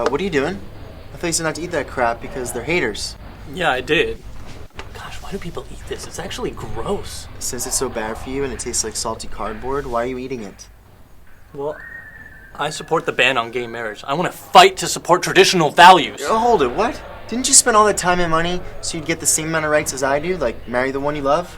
What are you doing? I thought you said not to eat that crap because they're haters. Yeah, I did. Gosh, why do people eat this? It's actually gross. Since it's so bad for you and it tastes like salty cardboard, why are you eating it? Well, I support the ban on gay marriage. I want to fight to support traditional values. Hold it, what? Didn't you spend all that time and money so you'd get the same amount of rights as I do, like marry the one you love?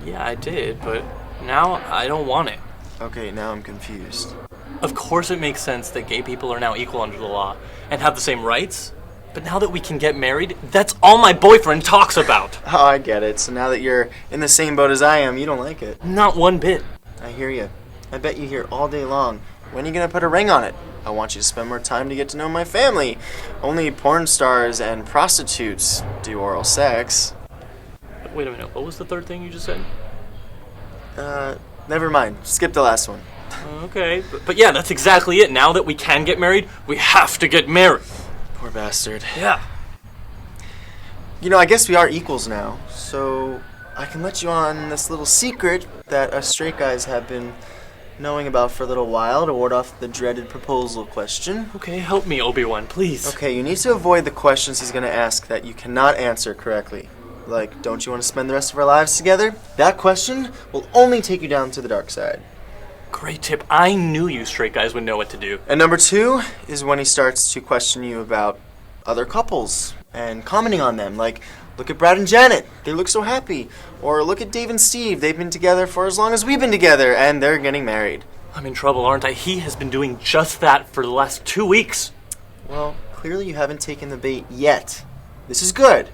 Yeah, I did, but now I don't want it. Okay, now I'm confused. Of course it makes sense that gay people are now equal under the law and have the same rights, but now that we can get married, that's all my boyfriend talks about. Oh, I get it. So now that you're in the same boat as I am, you don't like it. Not one bit. I hear you. I bet you hear all day long. When are you gonna put a ring on it? I want you to spend more time to get to know my family. Only porn stars and prostitutes do oral sex. Wait a minute, what was the third thing you just said? Never mind. Skip the last one. Okay, but yeah, that's exactly it. Now that we can get married, we have to get married. Poor bastard. Yeah. You know, I guess we are equals now, so I can let you on this little secret that us straight guys have been knowing about for a little while to ward off the dreaded proposal question. Okay, help me, Obi-Wan, please. Okay, you need to avoid the questions he's going to ask that you cannot answer correctly. Like, don't you want to spend the rest of our lives together? That question will only take you down to the dark side. Great tip. I knew you straight guys would know what to do. And number 2 is when he starts to question you about other couples and commenting on them. Like, look at Brad and Janet. They look so happy. Or look at Dave and Steve. They've been together for as long as we've been together, and they're getting married. I'm in trouble, aren't I? He has been doing just that for the last 2 weeks. Well, clearly you haven't taken the bait yet. This is good,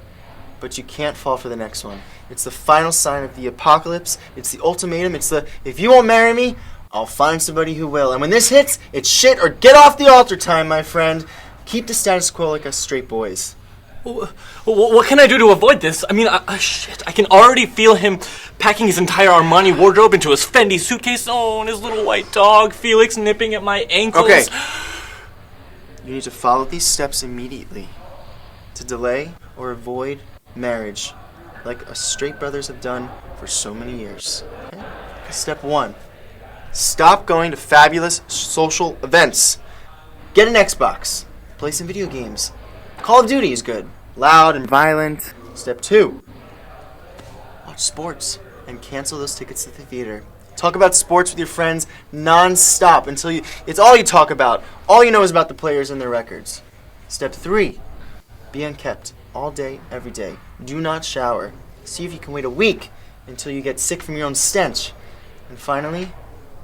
but you can't fall for the next one. It's the final sign of the apocalypse. It's the ultimatum. It's the, if you won't marry me, I'll find somebody who will. And when this hits, it's shit or get off the altar time, my friend. Keep the status quo like us straight boys. What can I do to avoid this? I mean, shit, I can already feel him packing his entire Armani wardrobe into his Fendi suitcase. Oh, and his little white dog, Felix, nipping at my ankles. Okay. You need to follow these steps immediately to delay or avoid marriage, like us straight brothers have done for so many years. Okay? Step 1. Stop going to fabulous social events. Get an Xbox. Play some video games. Call of Duty is good. Loud and violent. Step 2. Watch sports and cancel those tickets to the theater. Talk about sports with your friends non-stop until it's all you talk about. All you know is about the players and their records. Step 3. Be unkept all day, every day. Do not shower. See if you can wait a week until you get sick from your own stench. And finally,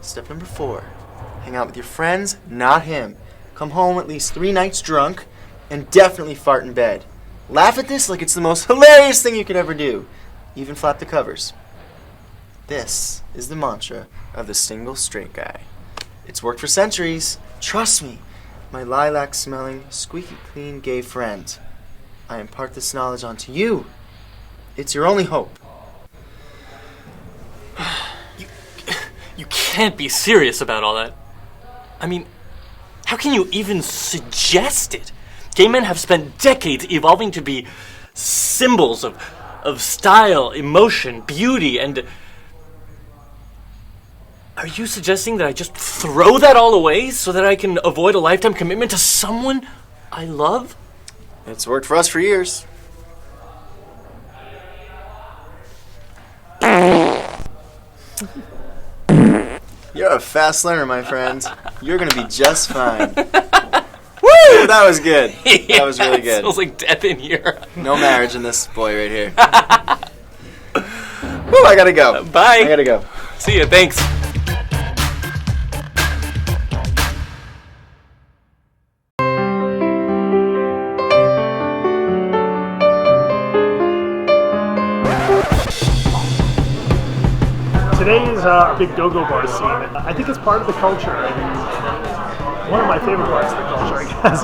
step number 4. Hang out with your friends, not him. Come home at least 3 nights drunk, and definitely fart in bed. Laugh at this like it's the most hilarious thing you could ever do. Even flap the covers. This is the mantra of the single straight guy. It's worked for centuries. Trust me, my lilac-smelling, squeaky clean gay friend. I impart this knowledge onto you. It's your only hope. You can't be serious about all that. I mean, how can you even suggest it? Gay men have spent decades evolving to be symbols of style, emotion, beauty, and... Are you suggesting that I just throw that all away so that I can avoid a lifetime commitment to someone I love? It's worked for us for years. You're a fast learner, my friend. You're going to be just fine. Woo! That was good. That was really good. It smells like death in here. No marriage in this boy right here. Woo, I got to go. Bye. I got to go. See ya. Thanks. Today is a big go-go bar scene. I think it's part of the culture. And one of my favorite parts of the culture, I guess.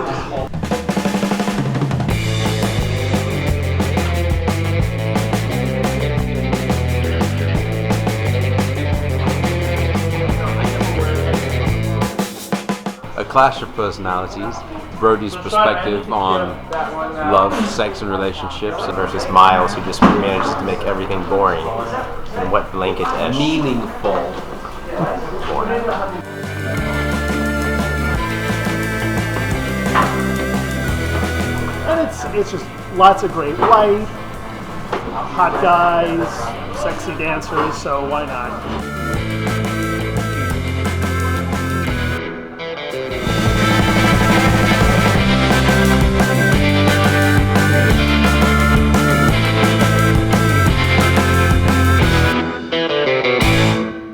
A clash of personalities, Brody's perspective on love, sex, and relationships versus Miles, who just manages to make everything boring and wet blanket-esque. Meaningful. Boring. it's just lots of great light, hot guys, sexy dancers. So why not?